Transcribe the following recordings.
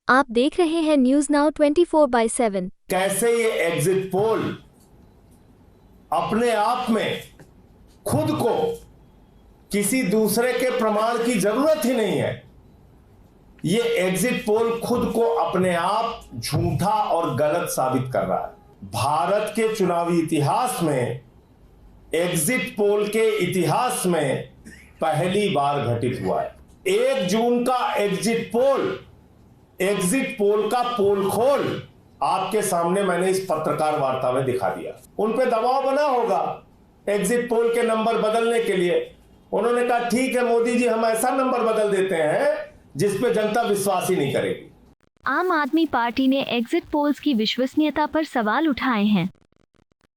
आप देख रहे हैं न्यूज नाउ 24/7। कैसे ये एग्जिट पोल अपने आप में खुद को किसी दूसरे के प्रमाण की जरूरत ही नहीं है। ये एग्जिट पोल खुद को अपने आप झूठा और गलत साबित कर रहा है। भारत के चुनावी इतिहास में, एग्जिट पोल के इतिहास में पहली बार घटित हुआ है। 1 जून का एग्जिट पोल का पोल खोल आपके सामने मैंने इस पत्रकार वार्ता में दिखा दिया। उन पे दबाव बना होगा एग्जिट पोल के नंबर बदलने के लिए। उन्होंने कहा ठीक है मोदी जी, हम ऐसा नंबर बदल देते हैं जिस पे जनता विश्वास ही नहीं करेगी। आम आदमी पार्टी ने एग्जिट पोल्स की विश्वसनीयता पर सवाल उठाए हैं।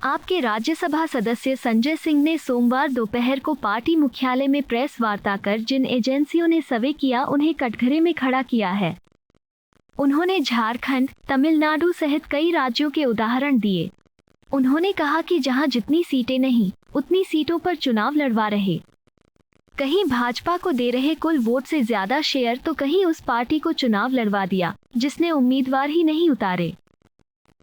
आपके राज्यसभा सदस्य संजय सिंह ने सोमवार दोपहर को पार्टी मुख्यालय में प्रेस वार्ता कर जिन एजेंसियों ने सर्वे किया उन्हें कटघरे में खड़ा किया है। उन्होंने झारखंड, तमिलनाडु सहित कई राज्यों के उदाहरण दिए। उन्होंने कहा कि जहां जितनी सीटें नहीं उतनी सीटों पर चुनाव लड़वा रहे, कहीं भाजपा को दे रहे कुल वोट से ज्यादा शेयर तो कहीं उस पार्टी को चुनाव लड़वा दिया जिसने उम्मीदवार ही नहीं उतारे।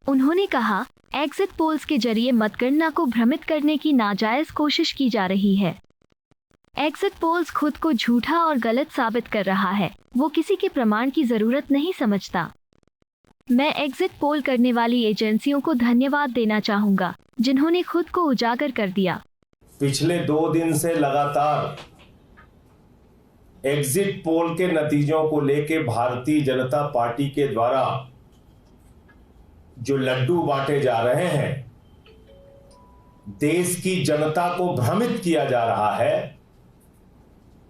उन्होंने कहा, एग्जिट पोल्स के जरिए मतगणना को भ्रमित करने की नाजायज कोशिश की जा रही है। एग्जिट पोल्स खुद को झूठा और गलत साबित कर रहा है। वो किसी के प्रमाण की जरूरत नहीं समझता। मैं एग्जिट पोल करने वाली एजेंसियों को धन्यवाद देना चाहूंगा जिन्होंने खुद को उजागर कर दिया। पिछले 2 दिन से लगातार एग्जिट पोल के नतीजों को लेकर भारतीय जनता पार्टी के द्वारा जो लड्डू बांटे जा रहे हैं, देश की जनता को भ्रमित किया जा रहा है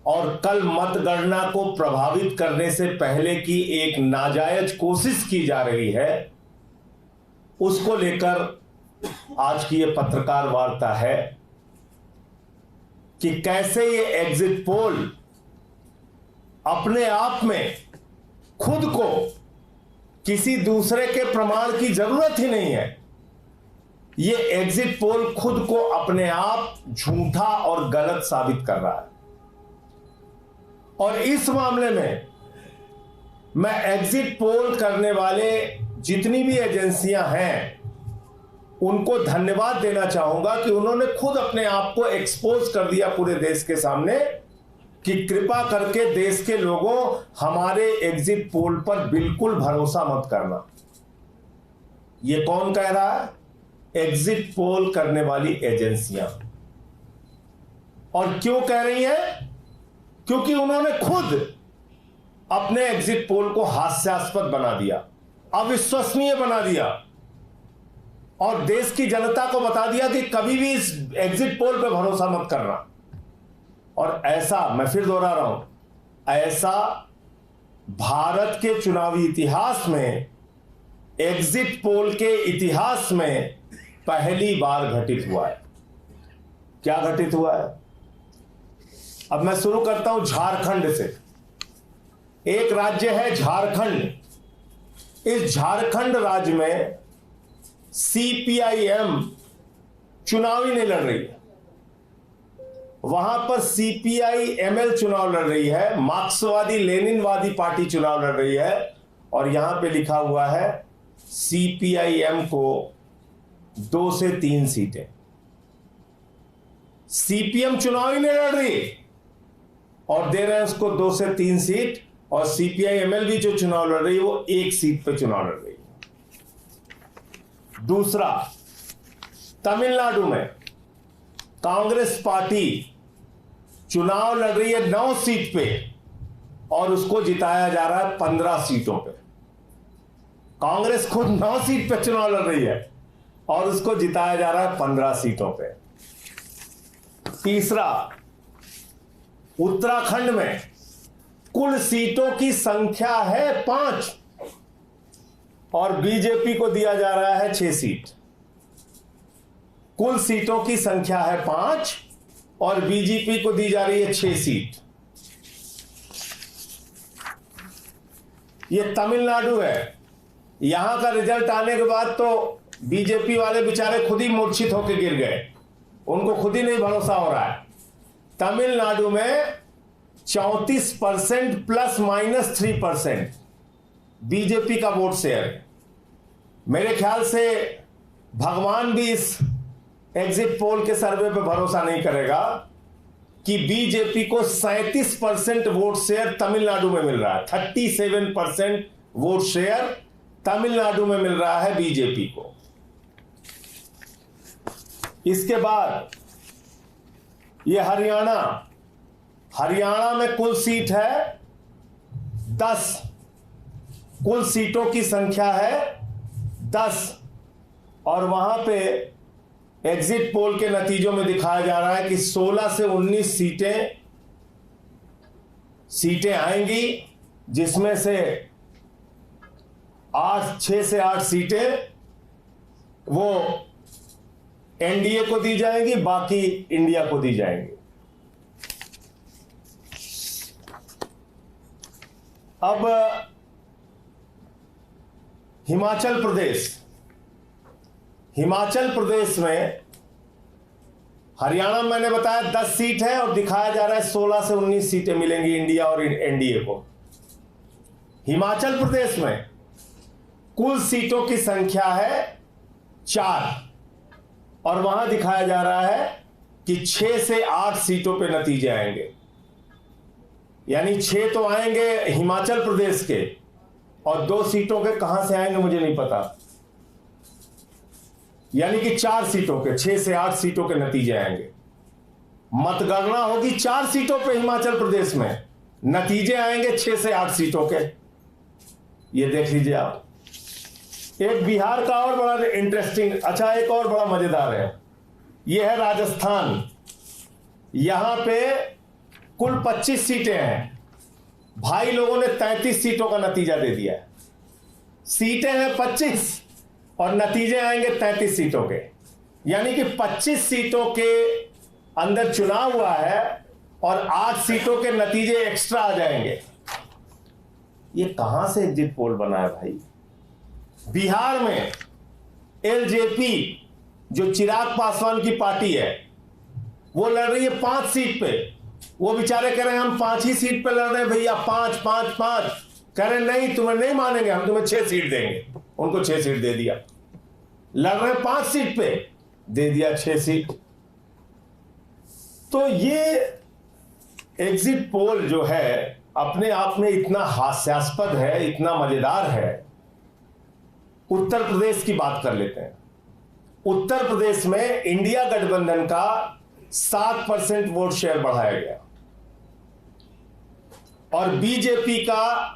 और कल मतगणना को प्रभावित करने से पहले की एक नाजायज कोशिश की जा रही है, उसको लेकर आज की ये पत्रकार वार्ता है कि कैसे ये एग्जिट पोल अपने आप में खुद को किसी दूसरे के प्रमाण की जरूरत ही नहीं है। ये एग्जिट पोल खुद को अपने आप झूठा और गलत साबित कर रहा है। और इस मामले में मैं एग्जिट पोल करने वाले जितनी भी एजेंसियां हैं उनको धन्यवाद देना चाहूंगा कि उन्होंने खुद अपने आप को एक्सपोज कर दिया पूरे देश के सामने कि कृपा करके देश के लोगों, हमारे एग्जिट पोल पर बिल्कुल भरोसा मत करना। ये कौन कह रहा है? एग्जिट पोल करने वाली एजेंसियां। और क्यों कह रही हैं? क्योंकि उन्होंने खुद अपने एग्जिट पोल को हास्यास्पद बना दिया, अविश्वसनीय बना दिया और देश की जनता को बता दिया कि कभी भी इस एग्जिट पोल पर भरोसा मत करना। और ऐसा, मैं फिर दोहरा रहा हूं, ऐसा भारत के चुनावी इतिहास में, एग्जिट पोल के इतिहास में पहली बार घटित हुआ है। क्या घटित हुआ है? अब मैं शुरू करता हूं झारखंड से। एक राज्य है झारखंड। इस झारखंड राज्य में सीपीआईएम चुनाव ही नहीं लड़ रही है। वहां पर सीपीआईएमएल चुनाव लड़ रही है, मार्क्सवादी लेनिनवादी पार्टी चुनाव लड़ रही है। और यहां पे लिखा हुआ है सीपीआईएम को 2 से 3 सीटें। सीपीएम चुनाव ही नहीं लड़ रही और दे रहे हैं उसको 2 से 3 सीट। और सीपीआईएमएल भी जो चुनाव लड़ रही है वो 1 सीट पे चुनाव लड़ रही है। दूसरा, तमिलनाडु में कांग्रेस पार्टी चुनाव लड़ रही है 9 सीट पे और उसको जिताया जा रहा है 15 सीटों पे। कांग्रेस खुद 9 सीट पे चुनाव लड़ रही है और उसको जिताया जा रहा है 15 सीटों पे। तीसरा, उत्तराखंड में कुल सीटों की संख्या है 5 और बीजेपी को दिया जा रहा है 6 सीट। कुल सीटों की संख्या है 5 और बीजेपी को दी जा रही है 6 सीट। ये तमिलनाडु है। यहां का रिजल्ट आने के बाद तो बीजेपी वाले बेचारे खुद ही मूर्छित होकर गिर गए, उनको खुद ही नहीं भरोसा हो रहा है। तमिलनाडु में 34% ± 3%। बीजेपी का वोट शेयर है। मेरे ख्याल से भगवान भी इस एग्जिट पोल के सर्वे पे भरोसा नहीं करेगा कि बीजेपी को 37% वोट शेयर तमिलनाडु में मिल रहा है। 37% वोट शेयर तमिलनाडु में मिल रहा है बीजेपी को। इसके बाद ये हरियाणा में कुल सीट है 10, कुल सीटों की संख्या है 10, और वहां पे एग्जिट पोल के नतीजों में दिखाया जा रहा है कि 16 से 19 सीटें आएंगी, जिसमें से 6 से 8 सीटें वो एनडीए को दी जाएंगी, बाकी इंडिया को दी जाएंगी। अब हिमाचल प्रदेश में, हरियाणा में मैंने बताया 10 सीट है और दिखाया जा रहा है 16 से 19 सीटें मिलेंगी इंडिया और एनडीए को। हिमाचल प्रदेश में कुल सीटों की संख्या है 4, और वहां दिखाया जा रहा है कि 6 से 8 सीटों पे नतीजे आएंगे। यानी 6 तो आएंगे हिमाचल प्रदेश के, और 2 सीटों के कहां से आएंगे मुझे नहीं पता। यानी कि 4 सीटों के, 6 से 8 सीटों के नतीजे आएंगे। मतगणना होगी 4 सीटों पे हिमाचल प्रदेश में, नतीजे आएंगे 6 से 8 सीटों के। ये देख लीजिए आप। एक बिहार का और बड़ा इंटरेस्टिंग, अच्छा एक और बड़ा मजेदार है, यह है राजस्थान। यहां पे कुल 25 सीटें हैं, भाई लोगों ने 33 सीटों का नतीजा दे दिया है। सीटें हैं 25 और नतीजे आएंगे 33 सीटों के, यानी कि 25 सीटों के अंदर चुनाव हुआ है और 8 सीटों के नतीजे एक्स्ट्रा आ जाएंगे। ये कहां से एग्जिट पोल बना है भाई? बिहार में एलजेपी, जो चिराग पासवान की पार्टी है, वो लड़ रही है 5 सीट पे। वो बेचारे कह रहे हैं हम 5 ही सीट पे लड़ रहे हैं भैया, 5 कह रहे नहीं, तुम्हें नहीं मानेंगे, हम तुम्हें 6 सीट देंगे। उनको 6 सीट दे दिया। लड़ रहे 5 सीट पे, दे दिया 6 सीट। तो ये एग्जिट पोल जो है अपने आप में इतना हास्यास्पद है, इतना मजेदार है। उत्तर प्रदेश की बात कर लेते हैं। उत्तर प्रदेश में इंडिया गठबंधन का 7% वोट शेयर बढ़ाया गया और बीजेपी का,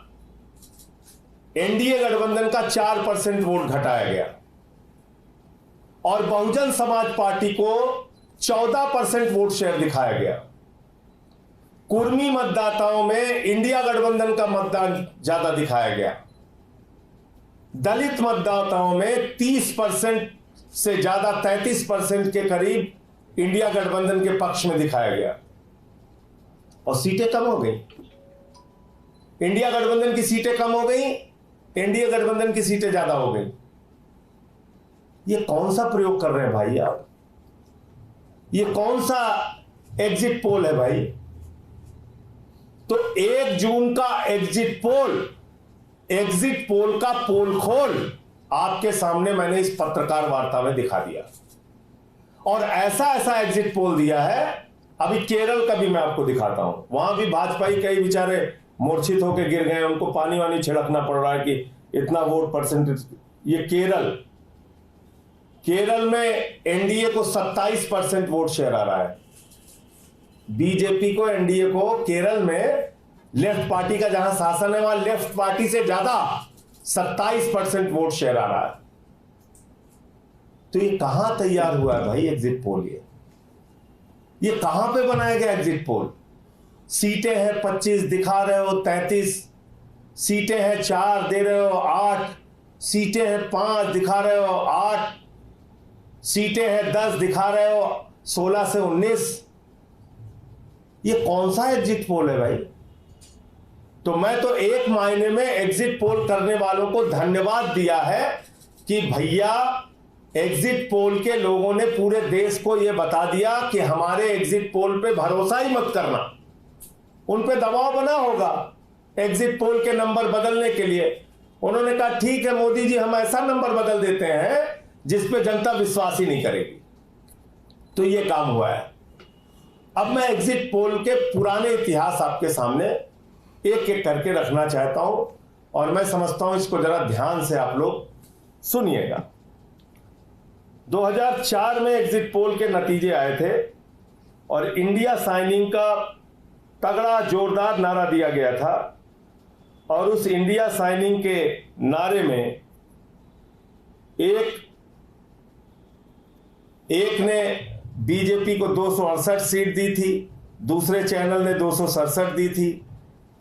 एनडीए गठबंधन का 4% वोट घटाया गया, और बहुजन समाज पार्टी को 14% वोट शेयर दिखाया गया। कुर्मी मतदाताओं में इंडिया गठबंधन का मतदान ज्यादा दिखाया गया। दलित मतदाताओं में 30% से ज्यादा, 33% के करीब इंडिया गठबंधन के पक्ष में दिखाया गया, और सीटें कम हो गई। इंडिया गठबंधन की सीटें कम हो गई, एनडीए गठबंधन की सीटें ज्यादा हो गई। ये कौन सा प्रयोग कर रहे हैं भाई आप? ये कौन सा एग्जिट पोल है भाई? तो 1 जून का एग्जिट पोल का पोल खोल आपके सामने मैंने इस पत्रकार वार्ता में दिखा दिया, और ऐसा एग्जिट पोल दिया है। अभी केरल का भी मैं आपको दिखाता हूं। वहां भी भाजपाई कई बेचारे मूर्छित होकर गिर गए, उनको पानी वानी छिड़कना पड़ रहा है कि इतना वोट परसेंटेज। ये केरल में एनडीए को 27% वोट शेयर आ रहा है। बीजेपी को, एनडीए को केरल में लेफ्ट पार्टी का जहां शासन है, वहां लेफ्ट पार्टी से ज्यादा 27% वोट शेयर आ रहा है। तो ये कहां तैयार हुआ है भाई एग्जिट पोल? ये कहां पे बनाया गया एग्जिट पोल? सीटें हैं 25, दिखा रहे हो 33, सीटें हैं 4, दे रहे हो 8, सीटें हैं 5, दिखा रहे हो 8, सीटें हैं 10, दिखा रहे हो 16 से 19। ये कौन सा एग्जिट पोल है भाई? तो मैं तो एक मायने में एग्जिट पोल करने वालों को धन्यवाद दिया है कि भैया एग्जिट पोल के लोगों ने पूरे देश को यह बता दिया कि हमारे एग्जिट पोल पे भरोसा ही मत करना। उन पे दबाव बना होगा एग्जिट पोल के नंबर बदलने के लिए, उन्होंने कहा ठीक है मोदी जी, हम ऐसा नंबर बदल देते हैं जिस पे जनता विश्वास ही नहीं करेगी। तो ये काम हुआ है। अब मैं एग्जिट पोल के पुराने इतिहास आपके सामने एक एक करके रखना चाहता हूं, और मैं समझता हूं इसको जरा ध्यान से आप लोग सुनिएगा। 2004 में एग्जिट पोल के नतीजे आए थे और इंडिया साइनिंग का तगड़ा जोरदार नारा दिया गया था, और उस इंडिया साइनिंग के नारे में एक ने बीजेपी को 268 सीट दी थी, दूसरे चैनल ने 267 दी थी,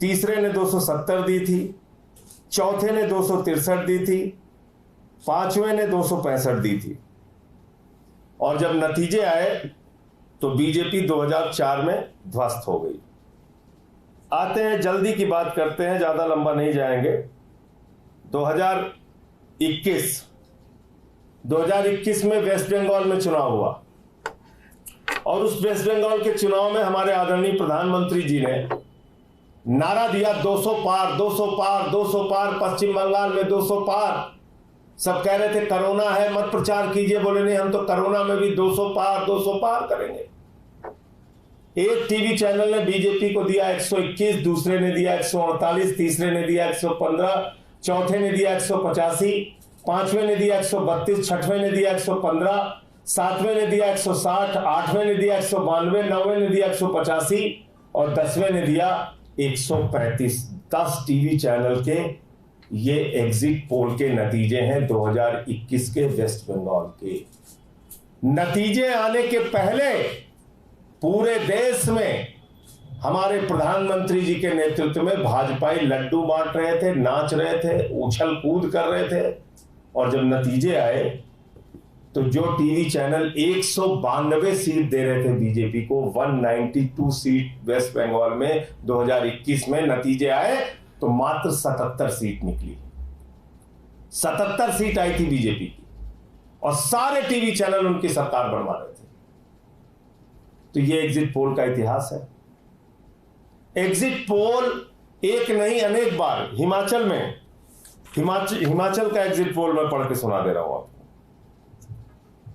तीसरे ने 270 दी थी, चौथे ने 263 दी थी, पांचवें ने 265 दी थी। और जब नतीजे आए तो बीजेपी 2004 में ध्वस्त हो गई। आते हैं, जल्दी की बात करते हैं, ज्यादा लंबा नहीं जाएंगे। 2021 में वेस्ट बंगाल में चुनाव हुआ, और उस वेस्ट बंगाल के चुनाव में हमारे आदरणीय प्रधानमंत्री जी ने नारा दिया 200 पार, 200 पार, 200 पार, पश्चिम बंगाल में 200 पार। सब कह रहे थे कोरोना है, मत प्रचार कीजिए। बोले नहीं, हम तो कोरोना में भी 200 पार, 200 पार करेंगे। एक टीवी चैनल ने बीजेपी को दिया 121, दूसरे ने दिया 148, तीसरे ने दिया 115, चौथे ने दिया 185, पांचवें ने दिया 132, छठवें ने दिया 115, सातवें ने दिया 160, आठवें ने दिया 192, नौवें ने दिया 185 और 10वें ने दिया 135। 10 टीवी चैनल के ये एग्जिट पोल के नतीजे हैं 2021 के वेस्ट बंगाल के। नतीजे आने के पहले पूरे देश में हमारे प्रधानमंत्री जी के नेतृत्व में भाजपाई लड्डू बांट रहे थे, नाच रहे थे, उछल कूद कर रहे थे। और जब नतीजे आए तो जो टीवी चैनल 192 सीट दे रहे थे बीजेपी को, 192 सीट वेस्ट बंगाल में 2021 में नतीजे आए तो मात्र 77 सीट निकली। 77 सीट आई थी बीजेपी की, और सारे टीवी चैनल उनकी सरकार बनवा रहे थे। तो ये एग्जिट पोल का इतिहास है। एग्जिट पोल एक नहीं अनेक बार हिमाचल में, हिमाचल का एग्जिट पोल मैं पढ़ के सुना दे रहा हूं आपको।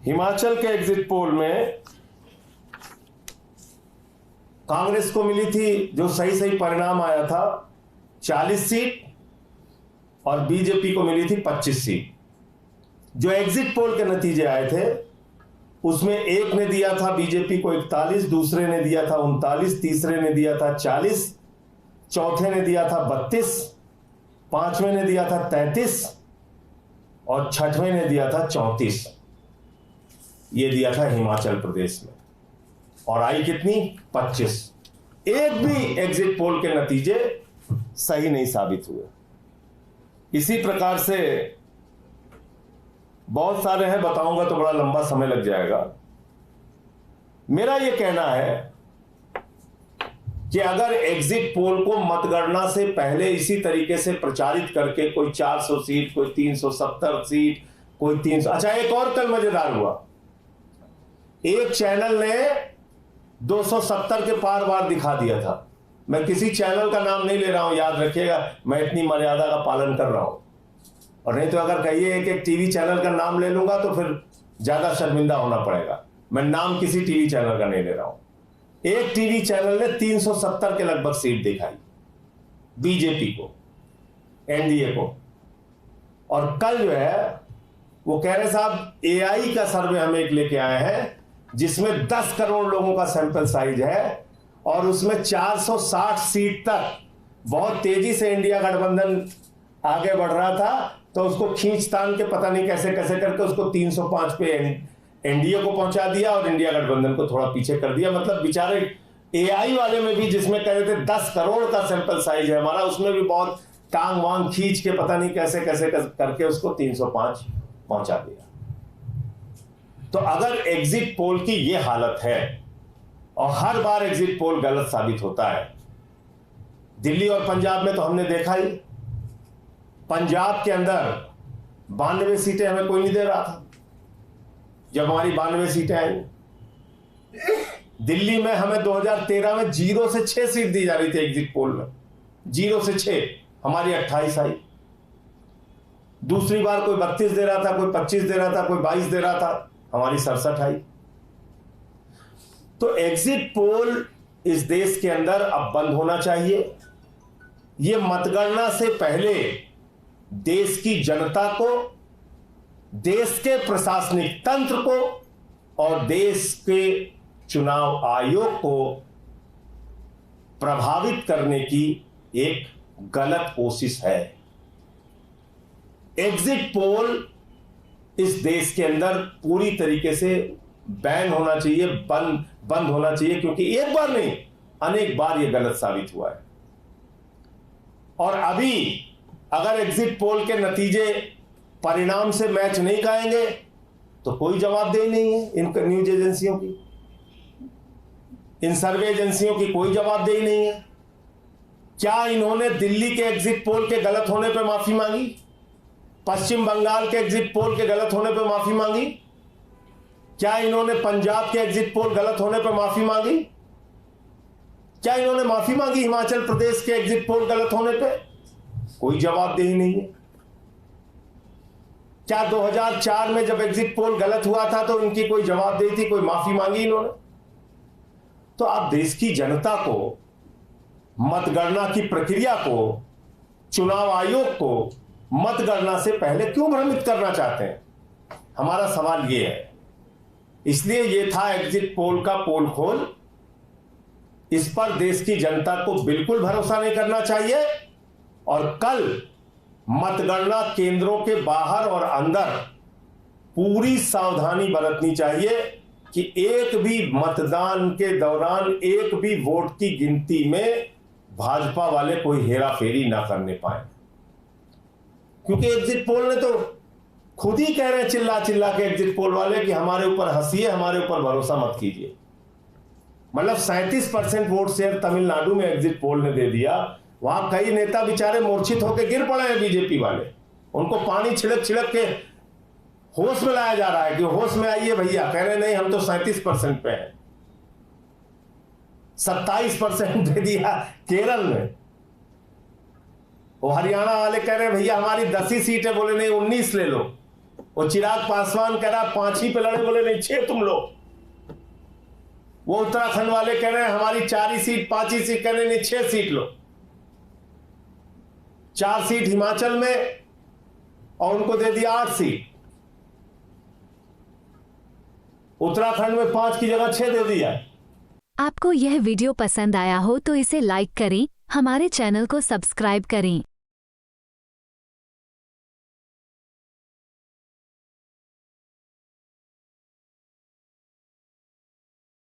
हिमाचल के एग्जिट पोल में कांग्रेस को मिली थी, जो सही परिणाम आया था, 40 सीट, और बीजेपी को मिली थी 25 सीट। जो एग्जिट पोल के नतीजे आए थे उसमें एक ने दिया था बीजेपी को 41, दूसरे ने दिया था 39, तीसरे ने दिया था 40, चौथे ने दिया था 32, पांचवें ने दिया था 33 और छठवें ने दिया था 34। ये दिया था हिमाचल प्रदेश में, और आई कितनी? 25। एक भी एग्जिट पोल के नतीजे सही नहीं साबित हुए। इसी प्रकार से बहुत सारे हैं, बताऊंगा तो बड़ा लंबा समय लग जाएगा। मेरा यह कहना है कि अगर एग्जिट पोल को मतगणना से पहले इसी तरीके से प्रचारित करके कोई 400 सीट, कोई 370 सीट, कोई 300। अच्छा, एक और कल मजेदार हुआ, एक चैनल ने 270 के पार वार दिखा दिया था। मैं किसी चैनल का नाम नहीं ले रहा हूं, याद रखिएगा, मैं इतनी मर्यादा का पालन कर रहा हूं। और नहीं तो अगर कहिए एक टीवी चैनल का नाम ले लूंगा तो फिर ज्यादा शर्मिंदा होना पड़ेगा। मैं नाम किसी टीवी चैनल का नहीं ले रहा हूं। एक टीवी चैनल ने 370 के लगभग सीट दिखाई बीजेपी को, एनडीए को। और कल जो है वो कह रहे साहब एआई का सर्वे हम एक लेके आए हैं जिसमें 10 करोड़ लोगों का सैंपल साइज है, और उसमें 460 सीट तक बहुत तेजी से इंडिया गठबंधन आगे बढ़ रहा था, तो उसको खींचतान के पता नहीं कैसे कैसे करके उसको 305 पे एनडीए को पहुंचा दिया और इंडिया गठबंधन को थोड़ा पीछे कर दिया। मतलब बेचारे एआई वाले में भी, जिसमें कह रहे थे 10 करोड़ का सैंपल साइज है हमारा, उसमें भी बहुत टांग वांग खींच के पता नहीं कैसे कैसे करके उसको 305 पहुंचा दिया। तो अगर एग्जिट पोल की यह हालत है, और हर बार एग्जिट पोल गलत साबित होता है, दिल्ली और पंजाब में तो हमने देखा ही, पंजाब के अंदर 92 सीटें हमें कोई नहीं दे रहा था जब हमारी 92 सीटें आई। दिल्ली में हमें 2013 में 0 से 6 सीट दी जा रही थी एग्जिट पोल में, 0 से 6, हमारी 28 आई। दूसरी बार कोई 32 दे रहा था, कोई 25 दे रहा था, कोई 22 दे रहा था, हमारी 67 आई। तो एग्जिट पोल इस देश के अंदर अब बंद होना चाहिए। ये मतगणना से पहले देश की जनता को, देश के प्रशासनिक तंत्र को और देश के चुनाव आयोग को प्रभावित करने की एक गलत कोशिश है। एग्जिट पोल इस देश के अंदर पूरी तरीके से बैन होना चाहिए, बंद होना चाहिए, क्योंकि एक बार नहीं अनेक बार यह गलत साबित हुआ है। और अभी अगर एग्जिट पोल के नतीजे परिणाम से मैच नहीं खाएंगे तो कोई जवाबदेही नहीं है इन न्यूज एजेंसियों की, इन सर्वे एजेंसियों की कोई जवाबदेही नहीं है। क्या इन्होंने दिल्ली के एग्जिट पोल के गलत होने पर माफी मांगी? पश्चिम बंगाल के एग्जिट पोल के गलत होने पर माफी मांगी? क्या इन्होंने पंजाब के एग्जिट पोल गलत होने पर माफी मांगी? क्या इन्होंने माफी मांगी हिमाचल प्रदेश के एग्जिट पोल गलत होने पे? कोई जवाबदेही नहीं है। क्या 2004 में जब एग्जिट पोल गलत हुआ था तो इनकी कोई जवाबदेही थी, कोई माफी मांगी इन्होंने? तो आप देश की जनता को, मतगणना की प्रक्रिया को, चुनाव आयोग को मतगणना से पहले क्यों भ्रमित करना चाहते हैं? हमारा सवाल यह है। इसलिए यह था एग्जिट पोल का पोल खोल। इस पर देश की जनता को बिल्कुल भरोसा नहीं करना चाहिए और कल मतगणना केंद्रों के बाहर और अंदर पूरी सावधानी बरतनी चाहिए कि एक भी मतदान के दौरान एक भी वोट की गिनती में भाजपा वाले कोई हेराफेरी ना करने पाए। क्योंकि एग्जिट पोल ने तो खुद ही कह रहे हैं चिल्ला चिल्ला के एग्जिट पोल वाले कि हमारे ऊपर हंसिए, हमारे ऊपर भरोसा मत कीजिए। मतलब 37% वोट शेयर तमिलनाडु में एग्जिट पोल ने दे दिया। वहां कई नेता बेचारे मूर्छित होकर गिर पड़े हैं बीजेपी वाले, उनको पानी छिड़क छिड़क के होश में लाया जा रहा है कि होश में आइए भैया। कह रहे नहीं हम तो 37% पे हैं। 27% दे दिया केरल में। वो हरियाणा वाले कह रहे भैया हमारी 10 ही सीट है, बोले नहीं 19 ले लो। वो चिराग पासवान कह रहा 5 ही पे लड़े, बोले नहीं 6 तुम लो। वो उत्तराखंड वाले कह रहे हैं हमारी 4 ही सीट, 5 ही सीट, कह रहे नहीं 6 सीट लो। 4 सीट हिमाचल में और उनको दे दिया 8 सीट। उत्तराखंड में 5 की जगह 6 दे दिया। आपको यह वीडियो पसंद आया हो तो इसे लाइक करें, हमारे चैनल को सब्सक्राइब करें।